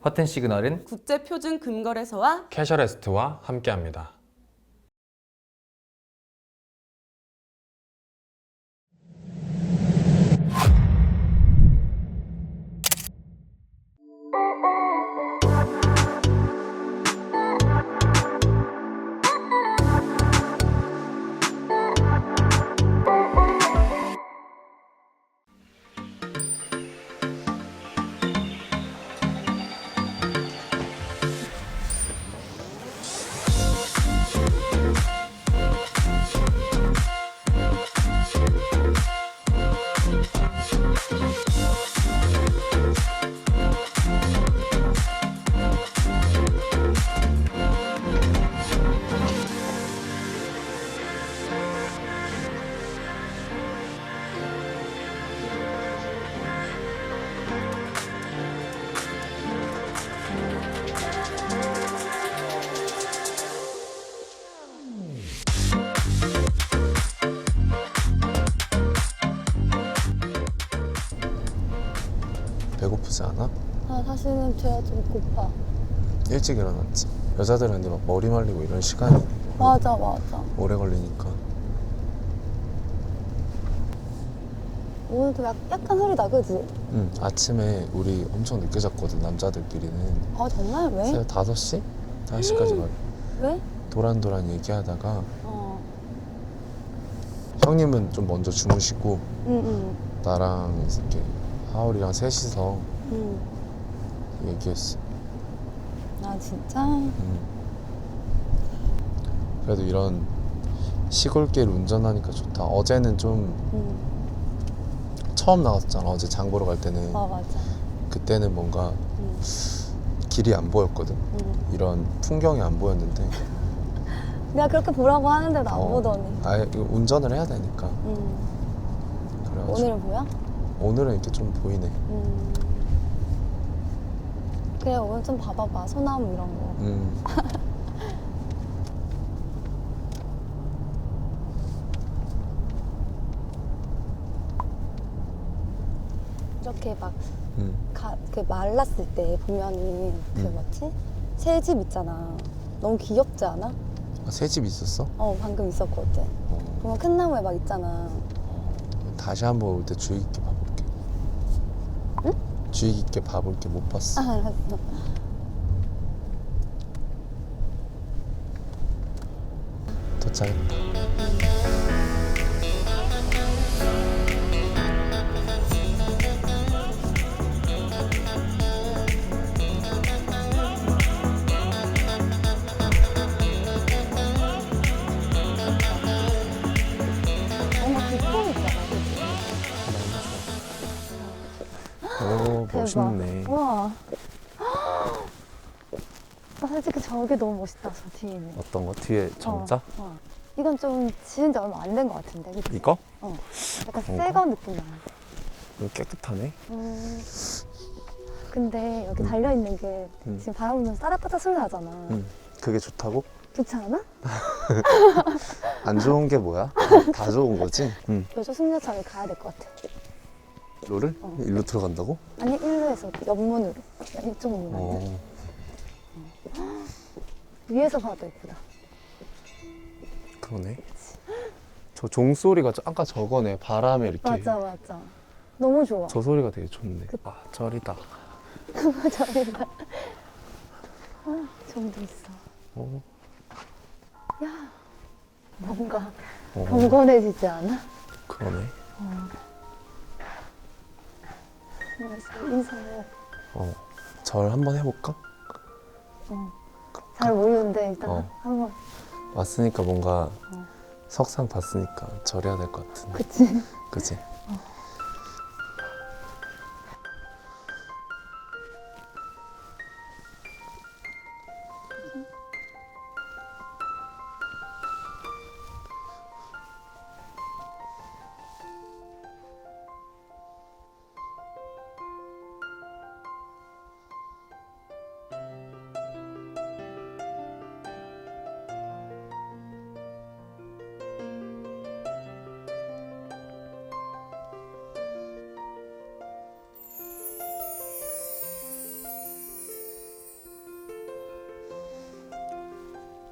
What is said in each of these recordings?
허튼 시그널은 국제표준금거래소와 캐셔레스트와 함께합니다. 배고프지 않아? 아, 사실은 제가 좀 고파. 일찍 일어났지. 여자들은 근데 막 머리 말리고 이런 시간이 맞아. 오래 걸리니까. 오늘도 약간 흐리다, 그지? 응, 아침에 우리 엄청 늦게 잤거든, 남자들끼리는. 아, 정말? 왜? 새벽 5시? 5시까지 막 왜? 도란도란 얘기하다가 어. 형님은 좀 먼저 주무시고 응. 나랑 이렇게 하울이랑 셋이서 얘기했어. 아, 진짜? 그래도 이런 시골길 운전하니까 좋다. 어제는 좀 응. 처음 나왔잖아. 어제 장 보러 갈 때는. 아, 맞아. 그때는 뭔가 응. 길이 안 보였거든. 응. 이런 풍경이 안 보였는데. 내가 그렇게 보라고 하는데도 안 보더니. 아예 이거 운전을 해야 되니까. 응. 그래가지고 오늘은 보여? 오늘은 이렇게 좀 보이네. 그래, 오늘 좀 봐봐봐. 소나무 이런 거. 이렇게 막, 그 말랐을 때 보면은, 그 뭐지? 새집 있잖아. 너무 귀엽지 않아? 아, 새집 있었어? 방금 있었거든. 보면 큰 나무에 막 있잖아. 다시 한번 올 때 주의 깊게 봐볼게. 응? 주의 깊게 봐볼게. 못 봤어. 아, 알았어. 도착했다. 뭔가 느낌 있잖아, 그치? 오, 멋있네. 우와. 나 솔직히 저게 너무 멋있다, 저 뒤에 있는. 어떤 거? 뒤에 정자? 이건 좀 지은 지 얼마 안 된 것 같은데, 그치? 이거? 약간 그런가? 새거 느낌 나. 이거 깨끗하네. 근데 여기 달려있는 게 지금 바람 불면서 따뜻한 소리 나잖아. 그게 좋다고? 좋지 않아? 안 좋은 게 뭐야? 다 좋은 거지? 요조 승려차를 가야 될 것 같아. 로를? 일로 들어간다고? 아니, 일로에서 옆문으로. 이쪽 문. 어. 위에서 봐도 예쁘다. 그러네. 저 종소리가 아까 저거네. 바람에 이렇게. 맞아. 너무 좋아. 저 소리가 되게 좋네. 아, 절이다. 저기다. 저기도 있어. 어. 야, 뭔가 경건해지지 않아? 그러네. 인사해. 절 한번 해볼까? 잘 모르는데 일단 한번. 왔으니까 뭔가 석상 봤으니까 절해야 될 것 같은데. 그치? 그치?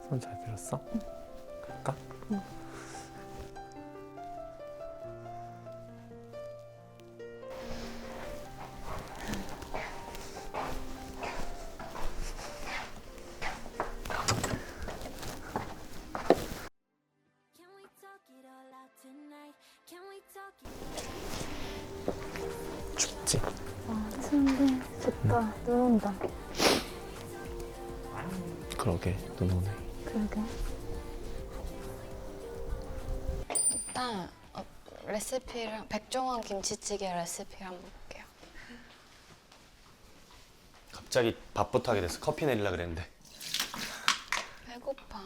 손 잘 들었어? 갈까? Can we talk it all out tonight? Can we talk it? 춥지? 아, 추운데 좋다. 눈 온다. 그러게 눈 오네. 그러게. 일단 레시피랑 백종원 김치찌개 레시피를 한번 볼게요. 갑자기 밥부터 하게 돼서 커피 내리려 그랬는데. 배고파.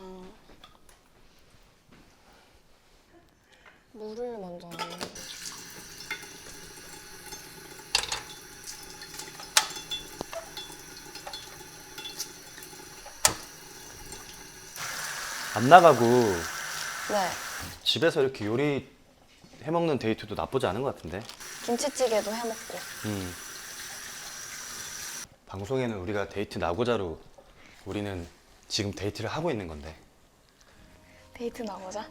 물을 먼저 넣는 거. 안 나가고 네, 집에서 이렇게 요리 해먹는 데이트도 나쁘지 않은 것 같은데. 김치찌개도 해먹고. 방송에는 우리가 데이트 나고자로 우리는 지금 데이트를 하고 있는 건데. 데이트 나보자.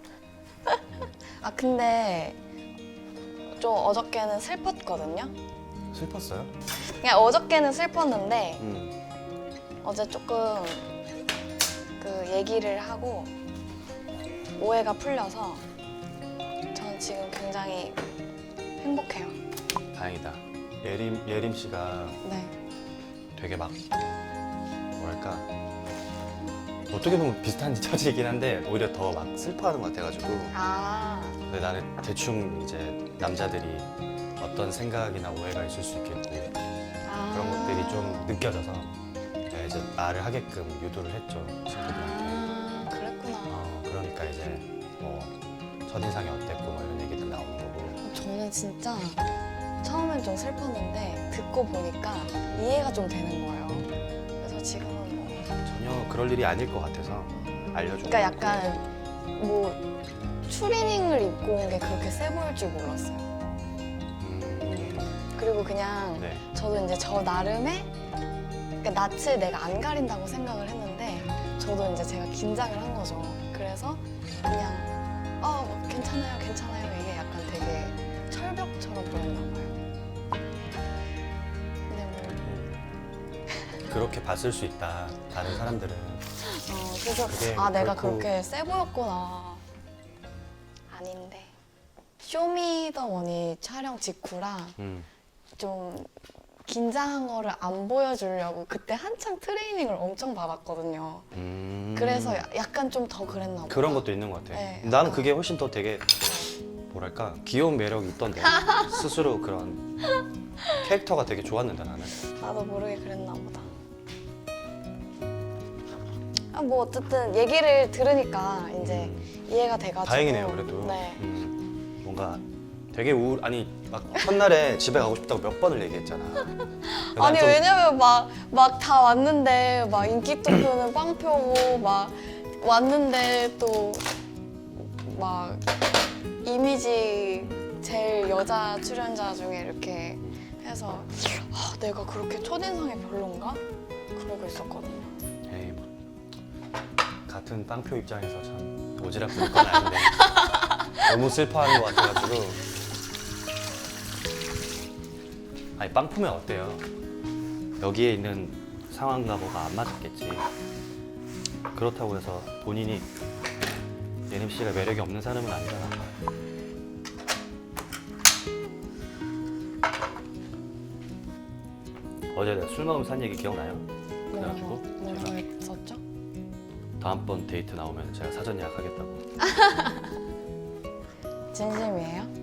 아 근데 좀 어저께는 슬펐거든요. 슬펐어요? 그냥 어저께는 슬펐는데 음. 어제 조금 그 얘기를 하고 오해가 풀려서 전 지금 굉장히 행복해요. 다행이다. 예림 씨가 네. 되게 막 뭐랄까 어떻게 보면 비슷한 처지이긴 한데 오히려 더 막 슬퍼하는 것 같아가지고. 아, 근데 나는 대충 이제 남자들이 어떤 생각이나 오해가 있을 수 있겠고 그런 것들이 좀 느껴져서 내가 이제 말을 하게끔 유도를 했죠, 친구들한테. 아, 그랬구나. 그러니까 이제 뭐 첫인상이 어땠고 뭐 이런 얘기들 나오는 거고. 저는 진짜 처음엔 좀 슬펐는데 듣고 보니까 이해가 좀 되는 거예요. 그래서 지금은 뭐 전혀 그럴 일이 아닐 것 같아서 알려주고. 그러니까 약간 뭐 추리닝을 입고 온 게 그렇게 세 보일 줄 몰랐어요. 그리고 그냥 네. 저도 이제 저 나름의 그러니까 낯을 내가 안 가린다고 생각을 했는데 저도 이제 제가 긴장을 한 거죠. 그래서 그냥 괜찮아요, 괜찮아요 이게 약간 되게 철벽처럼 보였나 봐요. 근데 뭐 그렇게 봤을 수 있다. 다른 사람들은. 그래서 그게 내가 결코- 그렇게 세 보였구나. 아닌데 쇼미더머니 촬영 직후랑 음. 좀 긴장한 거를 안 보여주려고 그때 한창 트레이닝을 엄청 받았거든요. 그래서 약간 좀 더 그랬나 보다. 그런 것도 있는 것 같아. 네, 나는 약간. 그게 훨씬 더 되게 뭐랄까 귀여운 매력이 있던데. 스스로 그런 캐릭터가 되게 좋았는데 나는. 나도 모르게 그랬나 보다. 뭐 어쨌든 얘기를 들으니까 이제 이해가 돼가지고 다행이네요 그래도. 네. 뭔가 되게 아니 막 첫날에 집에 가고 싶다고 몇 번을 얘기했잖아. 그래서 아니 좀- 왜냐면 막 다 왔는데 막 인기 투표는 빵표고 막 왔는데 또 막 이미지 제일 여자 출연자 중에 이렇게 해서 내가 그렇게 첫인상이 별론가? 그러고 있었거든요. 에이, 뭐, 같은 빵표 입장에서 참 오지랖 부릴 건 아닌데 너무 슬퍼하는 것 같아가지고. 아니 빵표면 어때요? 여기에 있는 상황과 뭐가 안 맞았겠지. 그렇다고 해서 본인이 예림 씨가 매력이 없는 사람은 아니잖아. 어제 내가 술 먹으면서 한 얘기 기억나요? 그래가지고 뭐라고 했었죠? 다음번 데이트 나오면 제가 사전 예약하겠다고. 진심이에요?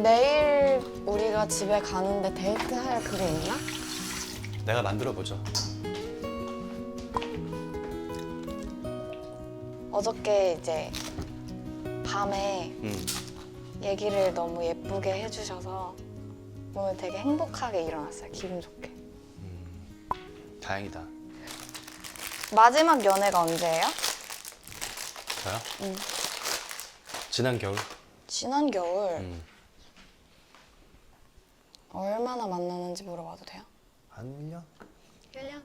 내일 우리가 집에 가는데 데이트 할 그게 있나? 내가 만들어 보죠. 어저께 이제 밤에 음. 얘기를 너무 예쁘게 해주셔서 오늘 되게 행복하게 일어났어요. 기분 좋게. 다행이다. 마지막 연애가 언제예요? 저요? 응. 지난 겨울. 지난 겨울. 음. 얼마나 만나는지 물어봐도 돼요? 한 1년? 1년?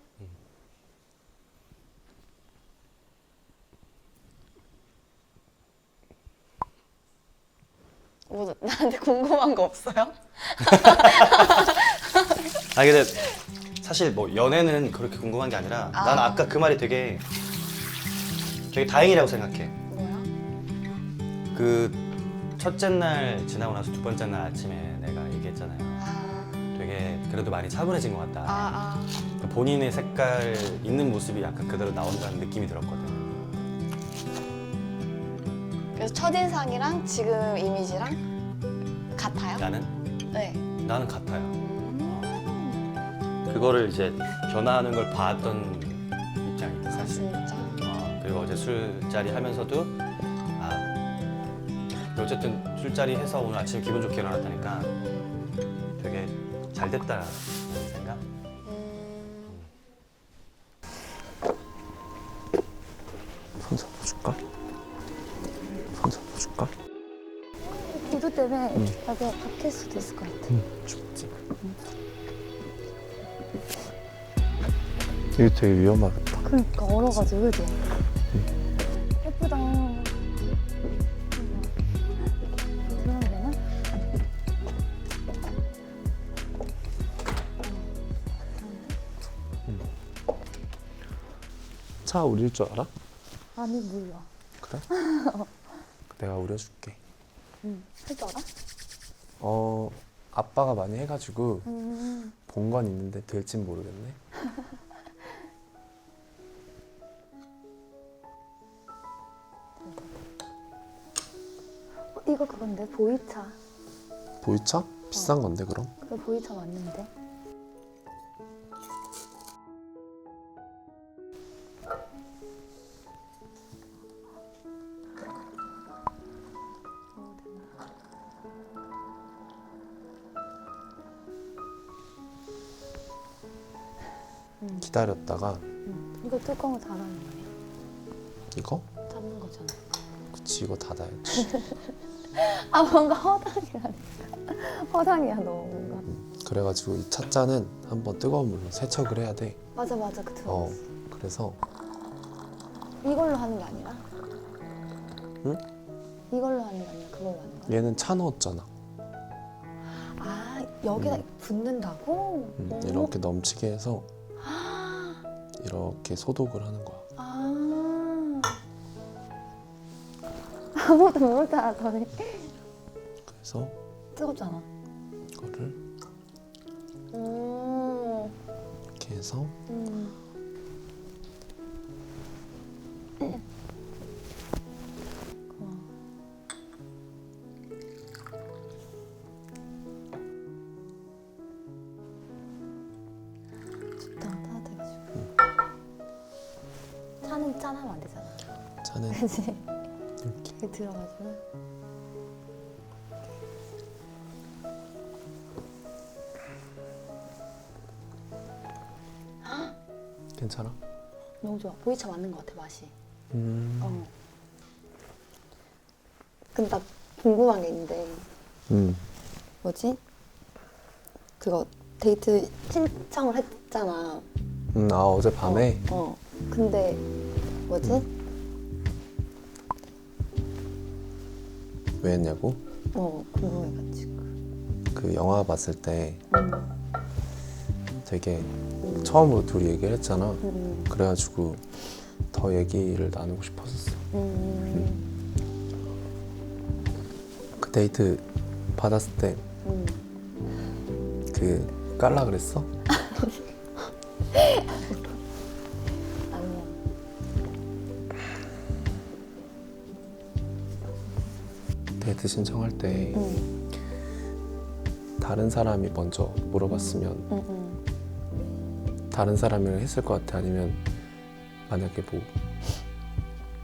뭐 나한테 궁금한 거 없어요? 아 근데 사실 뭐 연애는 그렇게 궁금한 게 아니라 난 아까 그 말이 되게 다행이라고 생각해. 뭐야? 그 첫째 날 지나고 나서 두 번째 날 아침에 내가 얘기했잖아요. 되게 그래도 많이 차분해진 것 같다. 본인의 색깔 있는 모습이 약간 그대로 나온다는 느낌이 들었거든. 그래서 첫인상이랑 지금 이미지랑 같아요? 나는? 네. 나는 같아요. 그거를 이제 변화하는 걸 봤던 입장이지 사실. 진짜? 그리고 어제 술자리 하면서도 어쨌든 술자리 해서 오늘 아침에 기분 좋게 일어났다니까 되게 잘 됐다라는 생각? 손 잡아줄까? 손 잡아줄까? 구두 때문에 여기가 박힐 수도 있을 것 같아. 춥지. 이거 되게 위험하겠다. 그러니까 얼어가지고 그지? 예쁘다. 들어가면 되나? 차 우릴 줄 알아? 아니 몰라. 그래? 내가 우려줄게. 할 줄 알아? 아빠가 많이 해가지고 본 건 있는데 될진 모르겠네. 이거 그건데 보이차. 보이차? 비싼 건데 그럼? 그 보이차 맞는데? 기다렸다가 이거 뚜껑을 닫아는 거예요? 이거? 닫는 거잖아. 그치 이거 닫아야지. 아 뭔가 허당이라니까. 허당이야 너 뭔가. 그래가지고 이 찻잔은 한번 뜨거운 물로 세척을 해야 돼. 맞아 그 들어. 그래서 이걸로 하는 게 아니라? 응? 이걸로 하는 게 아니라 그걸로 하는 거야? 얘는 차 넣었잖아. 아 여기다 붓는다고? 이렇게 넘치게 해서 이렇게 소독을 하는 거야. 아무도 모를 줄 알았더니 그래서 뜨겁잖아. 이거를 이렇게 해서 좋다 따뜻해가지고. 차는 짠하면 안 되잖아. 차는 그치? 이렇게 이렇게 들어가지고. 괜찮아? 너무 좋아. 보이차 맞는 것 같아 맛이. 음. 근데 나 궁금한 게 있는데 뭐지? 그거 데이트 신청을 했잖아. 어제 밤에 근데 뭐지? 왜 했냐고? 궁금해가지고. 그 영화 봤을 때 되게 처음으로 둘이 얘기를 했잖아. 그래가지고 더 얘기를 나누고 싶었었어. 그 데이트 받았을 때 그 깔라 그랬어? 아니야. 데이트 신청할 때 다른 사람이 먼저 물어봤으면 다른 사람이랑 했을 것 같아? 아니면 만약에 뭐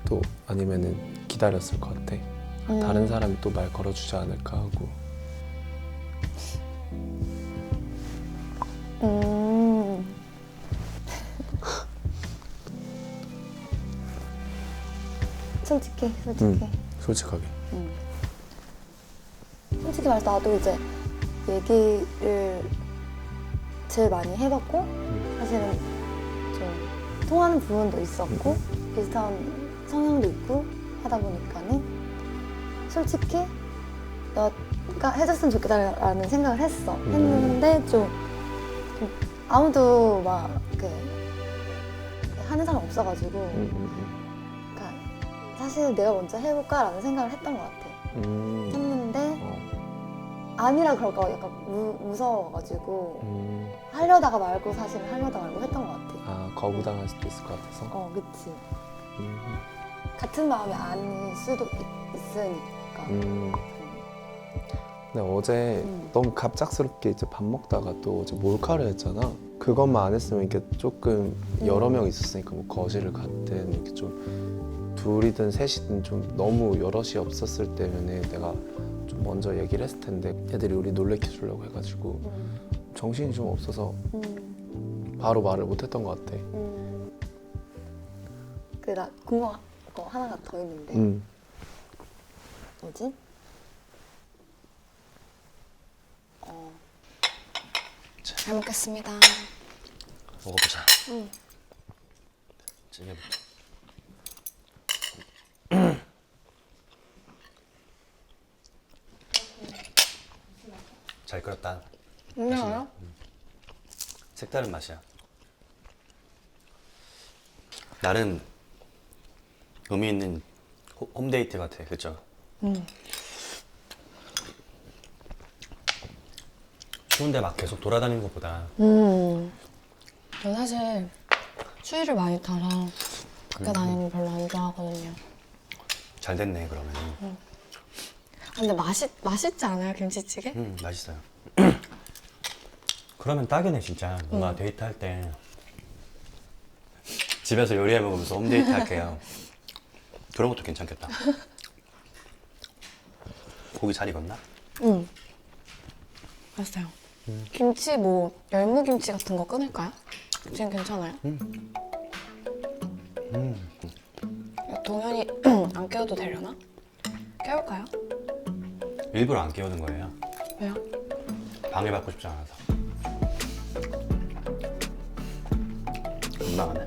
또 아니면은 기다렸을 것 같아? 다른 사람이 또 말 걸어주지 않을까 하고. 솔직히. 솔직하게. 솔직히 말해서 나도 이제 얘기를 제일 많이 해봤고 사실은 좀 통하는 부분도 있었고 비슷한 성향도 있고 하다 보니까는 솔직히 너가 해줬으면 좋겠다라는 생각을 했는데 좀 아무도 막 하는 사람 없어가지고 그러니까 사실 내가 먼저 해볼까라는 생각을 했던 것 같아. 했는데 아니라 그럴까 약간 무서워가지고 하려다가 말고 사실 하려다가 말고 했던 것 같아. 아, 거부당할 수도 있을 것 같아서. 그치. 같은 마음이 아닐 수도 있으니까. 근데 어제 너무 갑작스럽게 이제 밥 먹다가 또 어제 몰카를 했잖아. 그것만 안 했으면 이게 조금 여러 명 있었으니까 뭐 거실을 갔든 이렇게 좀 둘이든 셋이든 좀 너무 여럿이 없었을 때면은 내가 좀 먼저 얘기를 했을 텐데 애들이 우리 놀래켜 주려고 해가지고 정신이 좀 없어서 바로 말을 못 했던 것 같아. 나 궁금한 거 하나가 더 있는데 뭐지? 잘 먹겠습니다. 먹어보자. 찌개부터. 잘 끓였다. 괜찮아요? 색다른 맛이야. 나름 의미 있는 홈데이트 같아, 그죠? 추운데 막 계속 돌아다니는 것보다 저 사실 추위를 많이 타서 밖에 다니는 거 별로 안 좋아하거든요. 잘 됐네, 그러면. 근데 맛있지 않아요, 김치찌개? 맛있어요. 그러면 딱이네, 진짜. 뭔가 데이트할 때 집에서 요리해 먹으면서 홈데이트 할게요. 그런 것도 괜찮겠다. 고기 잘 익었나? 응. 맛있어요. 김치 뭐 열무김치 같은 거 끊을까요? 지금 괜찮아요? 동현이 안 깨워도 되려나? 깨울까요? 일부러 안 깨우는 거예요. 왜요? 방해받고 싶지 않아서. 민망하네.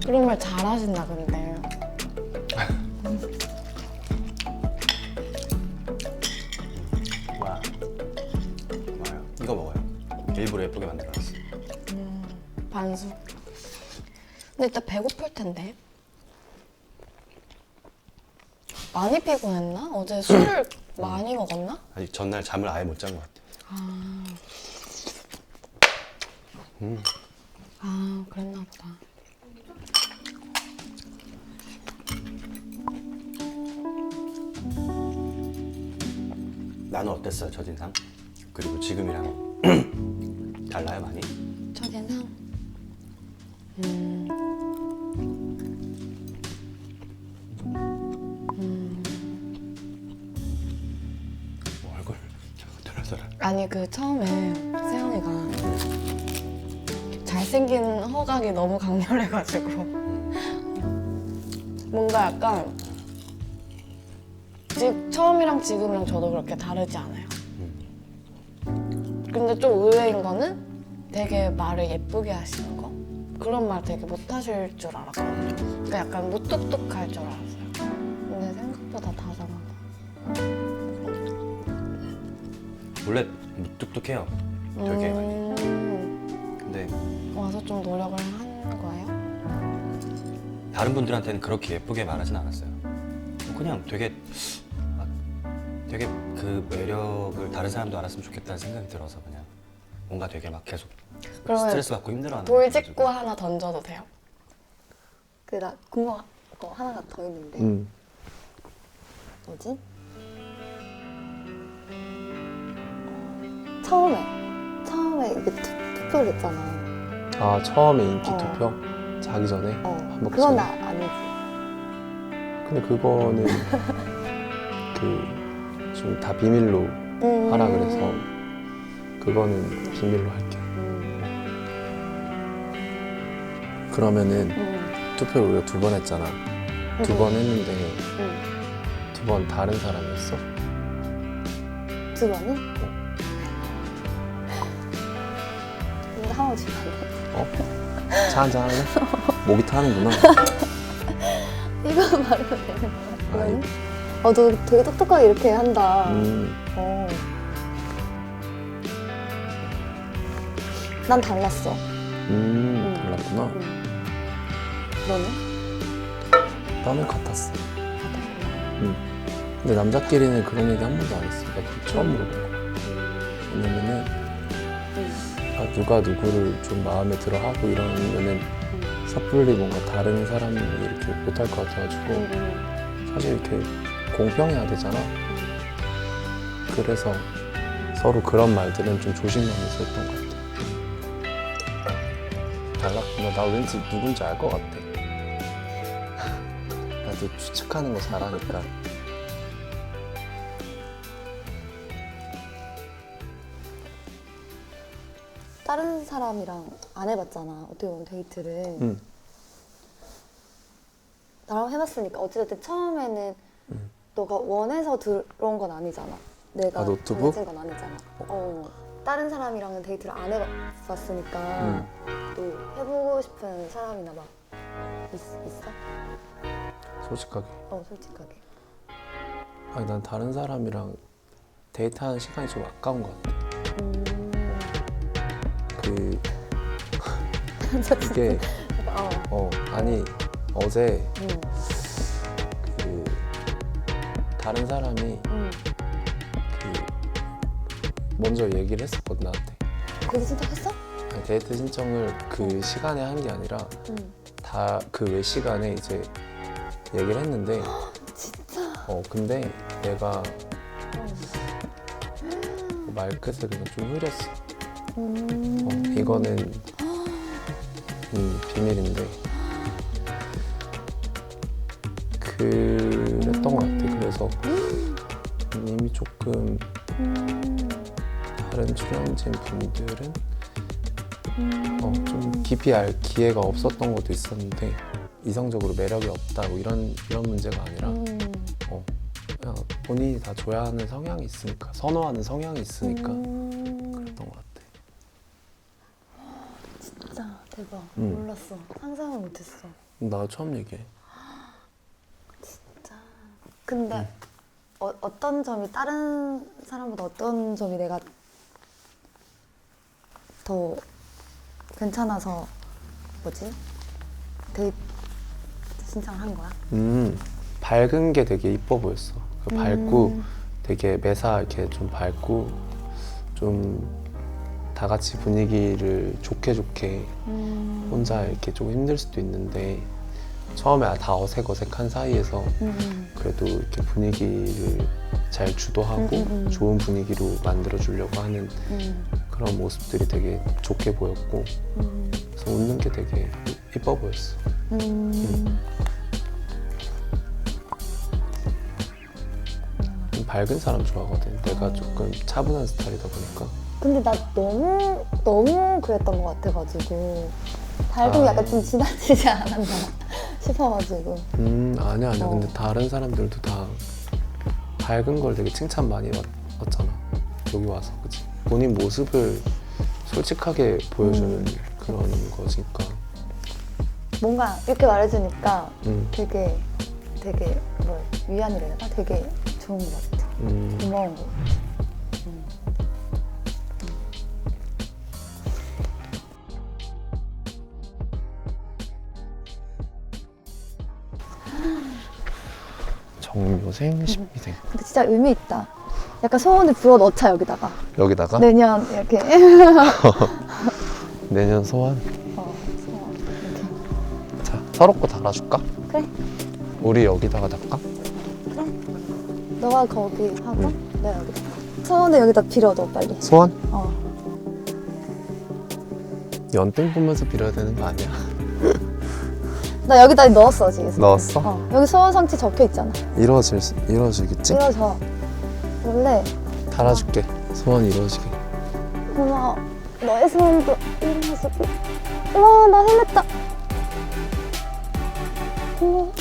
그런 말 잘하신다 근데. 와, 고마워요. 이거 먹어요. 일부러 예쁘게 만들어놨어. 반숙. 근데 이따 배고플 텐데. 많이 피곤했나? 어제 술을 많이 먹었나? 아직 전날 잠을 아예 못 잔 것 같아. 그랬나 보다. 나는 어땠어요, 첫인상? 그리고 지금이랑 달라요, 많이? 첫인상? 뭐 얼굴 자꾸 들어서라. 아니 그 처음에 세영이가 잘생긴 허각이 너무 강렬해가지고 뭔가 약간 처음이랑 지금이랑 저도 그렇게 다르지 않아요. 근데 좀 의외인 거는 되게 말을 예쁘게 하시는 거? 그런 말 되게 못 하실 줄 알았거든요. 그러니까 약간 무뚝뚝할 줄 알았어요. 근데 생각보다 다정하다. 원래 무뚝뚝해요. 되게 많이. 근데 와서 좀 노력을 한 거예요? 다른 분들한테는 그렇게 예쁘게 말하진 않았어요. 그냥 되게 그 매력을 다른 사람도 알았으면 좋겠다는 생각이 들어서 그냥 뭔가 되게 막 계속 그러면 스트레스 받고 힘들어하는 돌직구 거 하나 던져도 돼요? 나 궁금한 거 하나가 더 있는데 뭐지? 처음에 이게 투표를 했잖아. 아, 처음에 인기 투표? 자기 전에? 밥 먹기 그건 전에? 아니지. 근데 그거는 좀 다 비밀로 하라 그래서 그거는 비밀로 할게. 그러면은 투표를 우리가 2번 했잖아. 2번 했는데 2번 다른 사람이었어? 2번이? 근데 한번 줄래? 차 한잔 할래? 목이 타는구나. 이거 말해도 되는 거야? 아니, 너 되게 똑똑하게 이렇게 한다. 어. 난 달랐어. 달랐구나. 너는? 나는 같았어. 같았구나. 근데 남자끼리는 그런 얘기 한 번도 안 했어. 나 처음 물어본 거야. 왜냐면은 누가 누구를 좀 마음에 들어 하고 이러면은 섣불리 뭔가 다른 사람이 이렇게 못할 것 같아가지고 사실 이렇게 공평해야 되잖아. 그래서 서로 그런 말들은 좀 조심하면서 했던 것 같아. 달랐구나. 나 왠지 누군지 알 것 같아. 나도 추측하는 거 잘하니까. 다른 사람이랑 안 해봤잖아. 어떻게 보면 데이트를. 응. 나랑 해봤으니까 어찌됐든 처음에는 너가 원해서 들어온 건 아니잖아. 내가 노트북? 정해진 건 아니잖아. 다른 사람이랑은 데이트를 안 해봤으니까 또 해보고 싶은 사람이나 막 있어? 솔직하게. 솔직하게. 아니 난 다른 사람이랑 데이트하는 시간이 좀 아까운 것 같아. 이게 아니 어제 그 다른 사람이 먼저 얘기를 했었거든 나한테. 데이트 신청했어? 아니, 데이트 신청을 그 시간에 한 게 아니라 다 그 외 시간에 이제 얘기를 했는데 진짜? 근데 내가 말끝을 그냥 좀 흐렸어. 이거는 비밀인데 그랬던 것 같아. 그래서 이미 조금 다른 출연진 분들은 좀 깊이 알 기회가 없었던 것도 있었는데 이성적으로 매력이 없다 뭐 이런 문제가 아니라 그냥 본인이 다 줘야 하는 성향이 있으니까 선호하는 성향이 있으니까 그랬던 것 같아. 진짜 대박. 응. 몰랐어. 상상을 못했어. 나 처음 얘기해. 진짜. 근데 어떤 점이 다른 사람보다 어떤 점이 내가 더 괜찮아서 데이트 신청을 한 거야? 밝은 게 되게 이뻐 보였어. 밝고 되게 매사 이렇게 좀 밝고 좀 다 같이 분위기를 좋게 혼자 이렇게 좀 힘들 수도 있는데 처음에 다 어색한 사이에서 그래도 이렇게 분위기를 잘 주도하고 좋은 분위기로 만들어 주려고 하는 그런 모습들이 되게 좋게 보였고 그래서 웃는 게 되게 이뻐 보였어. 밝은 사람 좋아하거든. 내가 조금 차분한 스타일이다 보니까. 근데 나 너무 그랬던 것 같아가지고 밝으면 약간 좀 지나치지 않았나 싶어가지고. 아니야. 근데 다른 사람들도 다 밝은 걸 되게 칭찬 많이 받았잖아. 여기 와서, 그치? 본인 모습을 솔직하게 보여주는 그런 거니까. 뭔가 이렇게 말해주니까 되게 위안이라 해야 되나? 되게 좋은 것 같아. 고마운 것 같아. 정묘생, 십미생. 근데 진짜 의미 있다. 약간 소원을 불어 넣자 여기다가. 여기다가? 내년 이렇게. 내년 소원? 소원 이렇게. 자, 서로 거 달아줄까? 그래. 우리 여기다가 달까? 그래. 너가 거기 하고 내가 여기다. 소원을 여기다 빌어줘 빨리. 소원? 연땡 보면서 빌어야 되는 거 아니야? 나 여기다 넣었어 지금. 넣었어? 여기 소원 성취 적혀 있잖아. 이루어지겠지? 이루어져. 원래 달아줄게. 소원 이루어지게. 고마워. 너의 소원도 이루어지게. 와, 나 해냈다. 고마워.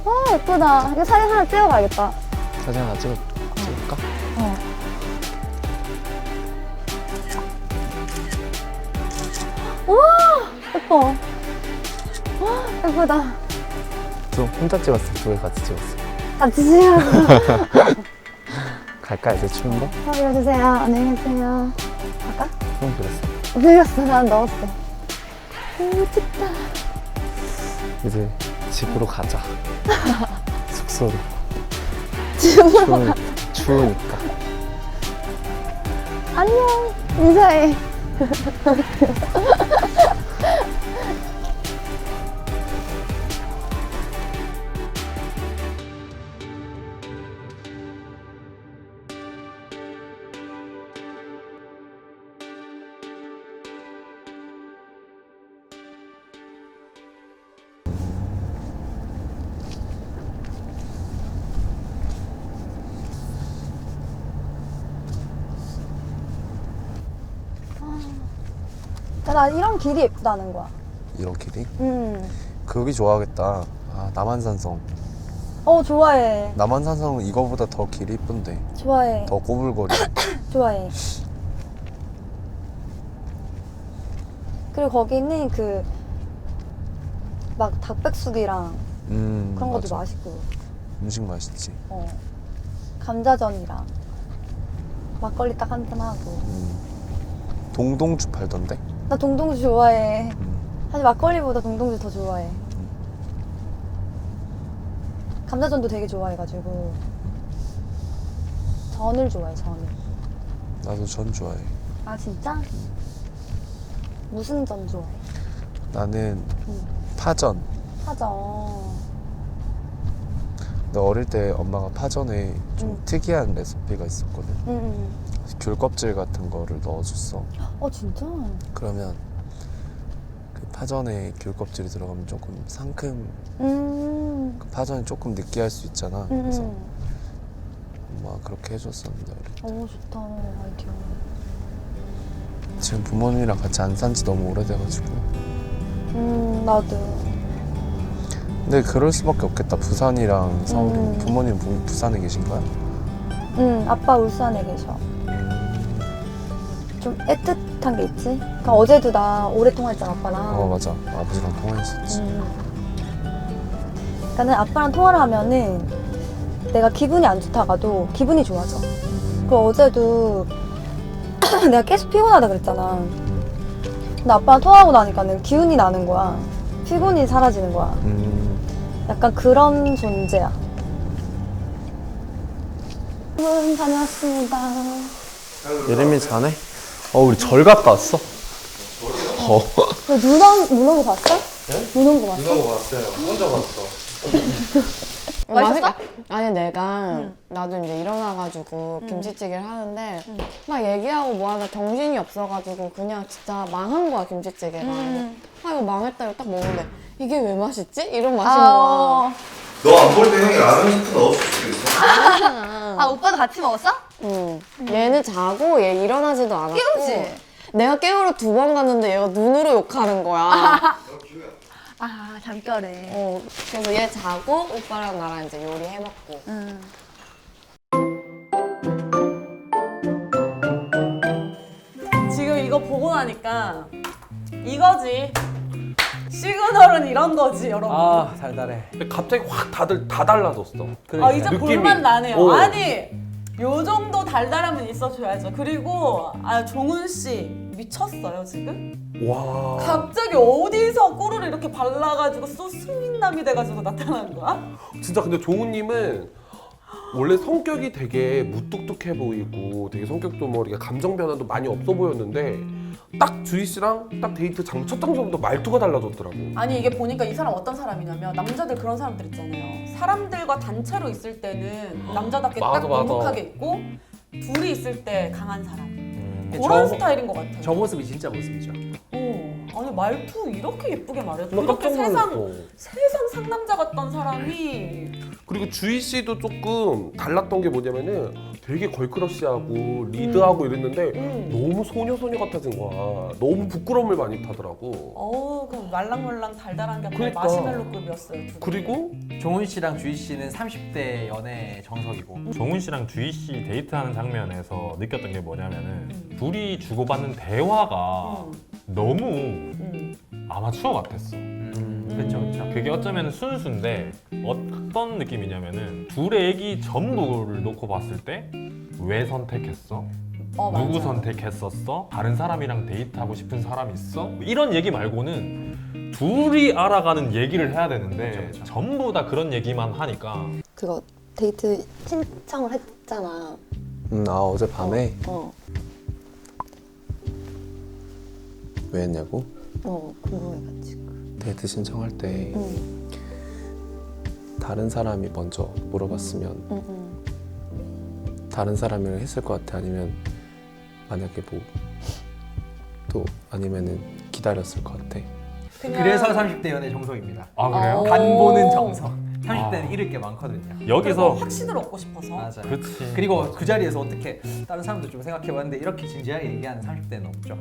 와, 예쁘다. 이거 사진 하나 찍어가야겠다. 사진 하나 찍을까? 우와, 예뻐. 와, 예쁘다. 좀 혼자 찍었어. 두 개 같이 찍었어. 같이 찍어서 갈까 이제 추운데? 빌려주세요. 안녕히 계세요. 갈까? 좀 그랬어. 빌렸어. 난 넣었어. 오, 춥다. 이제 집으로 가자. 숙소로. 집으로 추우니까. 안녕. 인사해. 나 이런 길이 예쁘다는 거야. 이런 길이? 거기 좋아하겠다. 아, 남한산성. 좋아해. 남한산성은 이거보다 더 길이 이쁜데. 좋아해. 더 꼬불거리. 좋아해. 그리고 거기는 그 막 닭백숙이랑 그런 것도 맞아. 맛있고, 음식 맛있지. 감자전이랑 막걸리 딱 한잔 하고. 동동주 팔던데? 나 동동주 좋아해. 사실 막걸리보다 동동주 더 좋아해. 감자전도 되게 좋아해가지고. 전을 좋아해, 전을. 나도 전 좋아해. 아, 진짜? 무슨 전 좋아해? 나는 파전. 파전. 근데 어릴 때 엄마가 파전에 좀 특이한 레시피가 있었거든. 귤 껍질 같은 거를 넣어줬어. 진짜? 그러면 그 파전에 귤 껍질이 들어가면 조금 상큼. 그 파전이 조금 느끼할 수 있잖아. 그래서 엄마가 그렇게 해줬었는데 어릴 때. 좋다, 아이디어. 지금 부모님이랑 같이 안 산 지 너무 오래돼가지고. 나도. 근데 그럴 수밖에 없겠다. 부산이랑 서울. 부모님 부산에 계신 거야? 아빠 울산에 계셔. 좀 애틋한 게 있지? 그러니까 어제도 나 오래 통화했잖아, 아빠랑. 맞아. 아버지랑 통화했었지. 그러니까는 아빠랑 통화를 하면은 내가 기분이 안 좋다가도 기분이 좋아져. 그리고 어제도 내가 계속 피곤하다 그랬잖아. 근데 아빠랑 통화하고 나니까는 기운이 나는 거야. 피곤이 사라지는 거야. 약간 그런 존재야. 다녀왔습니다. 예림이 자네? 우리 절 갔다 왔어. 눈 온 거 봤어? 네? 눈 온 거 봤어? 봤어요. 혼자 봤어. 맛있어? 아니 내가 나도 이제 일어나가지고 김치찌개를 하는데 막 얘기하고 뭐하다 정신이 없어가지고 그냥 진짜 망한 거야 김치찌개가. 이거 망했다 이거 딱 먹는데 이게 왜 맛있지? 이런 맛인 거야. 너 안 볼 때 형이 라면 스프 넣었을 수도 있어. 오빠도 같이 먹었어? 얘는 자고 얘 일어나지도 않았고 깨우지? 내가 깨우러 2번 갔는데 얘가 눈으로 욕하는 거야. 잠결에. 그래서 얘 자고 오빠랑 나랑 이제 요리해 먹고. 지금 이거 보고 나니까 이거지. 시그널은 이런 거지, 여러분. 달달해. 근데 갑자기 확 다들 다 달라졌어. 이제 느낌이. 볼만 나네요. 오. 아니, 요 정도 달달함은 있어줘야죠. 그리고 종훈 씨 미쳤어요 지금? 와. 갑자기 어디서 꿀을 이렇게 발라가지고 소스민남이 돼가지고 나타난 거야? 진짜 근데 종우님은 원래 성격이 되게 무뚝뚝해 보이고 되게 성격도 뭐 이렇게 감정 변화도 많이 없어 보였는데 딱 주희 씨랑 딱 데이트 첫 장소부터 말투가 달라졌더라고. 아니 이게 보니까 이 사람 어떤 사람이냐면 남자들 그런 사람들 있잖아요. 사람들과 단체로 있을 때는 남자답게 맞아, 딱 맞아. 묵묵하게 있고 둘이 있을 때 강한 사람. 그런 스타일인 것 같아. 저 모습이 진짜 모습이죠. 아니 말투 이렇게 예쁘게 말해. 나 이렇게 깜짝 놀랐어. 세상 상남자 같던 사람이 그리고 주희 씨도 조금 달랐던 게 뭐냐면은 되게 걸크러쉬하고 리드하고 이랬는데 너무 소녀 같아진 거야. 너무 부끄러움을 많이 타더라고. 그 말랑말랑 달달한 게 그러니까. 마시멜로급이었어요. 둘이. 그리고 종훈 씨랑 주희 씨는 30대 연애 정석이고 종훈 씨랑 주희 씨 데이트하는 장면에서 느꼈던 게 뭐냐면은 둘이 주고받는 대화가 너무 아마추어 같았어. 그렇죠, 그렇죠. 그게 어쩌면 순수인데 어떤 느낌이냐면은 둘의 얘기 전부를 놓고 봤을 때 왜 선택했어? 누구 맞아. 선택했었어? 다른 사람이랑 데이트하고 싶은 사람 있어? 이런 얘기 말고는 둘이 알아가는 얘기를 해야 되는데 그쵸. 전부 다 그런 얘기만 하니까 그거 데이트 신청을 했잖아. 아 어제 밤에 어, 왜 했냐고? 궁금해가지고. 데이트 신청할 때 응, 다른 사람이 먼저 물어봤으면 응, 응. 다른 사람이랑 했을 것 같아? 아니면 만약에 뭐 또 아니면은 기다렸을 것 같아? 그래서 30대 연애 정석입니다. 아 그래요? 간보는 정석. 30대는 아. 잃을 게 많거든요. 여기서 확신을 얻고 싶어서. 맞아요. 그치. 그리고 그 자리에서 어떻게 다른 사람도 좀 생각해봤는데 이렇게 진지하게 얘기하는 30대는 없죠.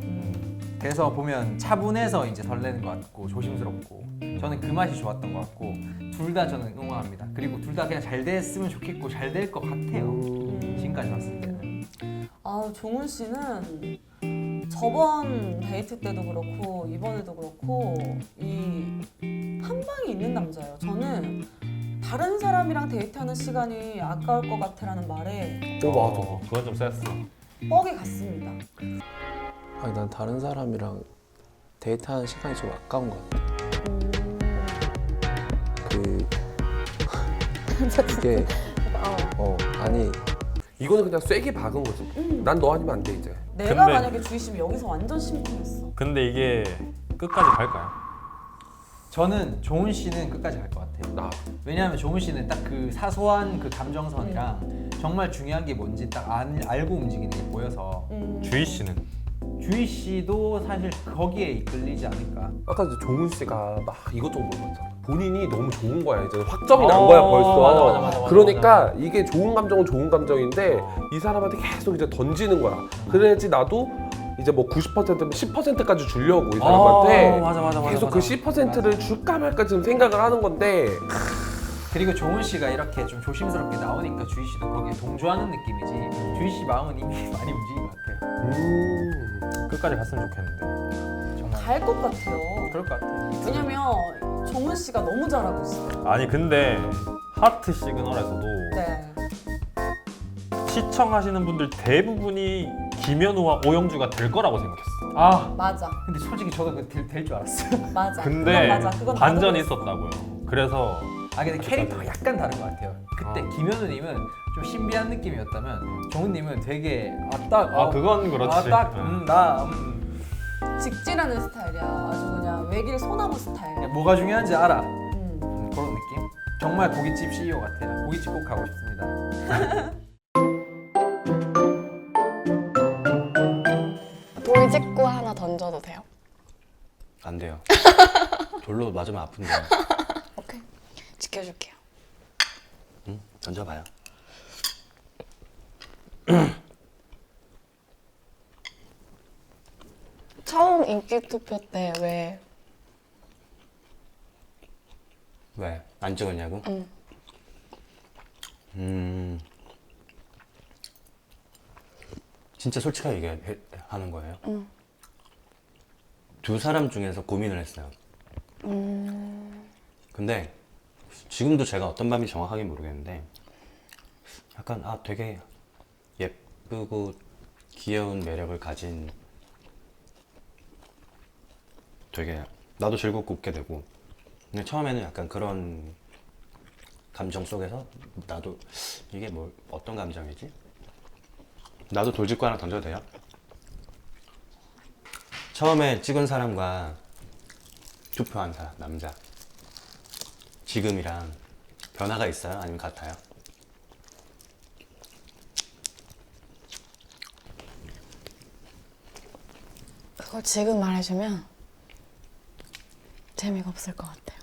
그래서 보면 차분해서 이제 설레는 것 같고 조심스럽고 저는 그 맛이 좋았던 것 같고 둘 다 저는 응원합니다. 그리고 둘 다 그냥 잘 됐으면 좋겠고 잘 될 것 같아요. 지금까지 봤을 때는. 아, 종훈 씨는 저번 데이트 때도 그렇고 이번에도 그렇고 이 한 방이 있는 남자예요. 저는 다른 사람이랑 데이트하는 시간이 아까울 것 같아라는 말에 맞아. 그건 좀 셌어. 뻑이 갔습니다. 아니 난 다른 사람이랑 데이트하는 시간이 좀 아까운 것 같아. 이게 아니 이거는 그냥 쐐기 박은 거지. 난 너 아니면 안 돼 이제. 내가 근데- 만약에 주희 씨면 여기서 완전 심쿵했어. 근데 이게 끝까지 갈까요? 저는 종훈 씨는 끝까지 갈 것 같아요. 나 왜냐하면 종훈 씨는 딱 그 사소한 그 감정선이랑 정말 중요한 게 뭔지 딱 알고 움직이는 게 보여서 주희 씨는 주희 씨도 사실 거기에 이끌리지 않을까. 아까 이제 종훈 씨가 막 이것저것 물어봤잖아. 본인이 너무 좋은 거야. 이제 확정이 난 거야 벌써. 맞아, 그러니까 이게 좋은 감정은 좋은 감정인데 이 사람한테 계속 이제 던지는 거야. 그래야지 나도 이제 뭐 90%면 10%까지 주려고 이 사람한테 맞아. 계속 그 10%를 줄까 말까 지금 생각을 하는 건데 그리고 종훈 씨가 이렇게 좀 조심스럽게 나오니까 주희 씨도 거기에 동조하는 느낌이지. 주희 씨 마음은 이미 많이 움직인 것 같아요. 끝까지 갔으면 좋겠는데. 정말 갈 것 같아요. 그럴 것 같아요. 왜냐면 종훈 씨가 너무 잘하고 있어요. 아니 근데 하트 시그널에서도 네. 시청하시는 분들 대부분이 김현우와 오영주가 될 거라고 생각했어. 아 맞아. 근데 솔직히 저도 될 줄 알았어요. 맞아. 근데 그건 맞아. 그건 반전이 나도 있었다고요. 그래서 아 근데 캐릭터가 약간 다른 것 같아요. 그때 김현우님은 좀 신비한 느낌이었다면 종훈님은 되게 그건 그렇지. 나 직진하는 스타일이야. 아주 그냥 외길 소나무 스타일. 뭐가 중요한지 알아. 음. 그런 느낌. 정말 고깃집 CEO 같아요. 고깃집 꼭 가고 싶습니다. 돌직구 하나 던져도 돼요? 안 돼요. 돌로 맞으면 아픈데. 오케이. 지켜줄게요. 응? 던져봐요. 처음 인기 투표 때 왜? 왜? 안 찍었냐고? 응. 진짜 솔직하게 얘기하는 거예요. 응. 두 사람 중에서 고민을 했어요. 근데 지금도 제가 어떤 밤인지 정확하게 모르겠는데 약간 되게 예쁘고 귀여운 매력을 가진 되게 나도 즐겁고 웃게 되고 근데 처음에는 약간 그런 감정 속에서 나도 이게 뭐 어떤 감정이지? 나도 돌직구 하나 던져도 돼요? 처음에 찍은 사람과 투표한 사람, 남자 지금이랑 변화가 있어요? 아니면 같아요? 그걸 지금 말해주면 재미가 없을 것 같아요.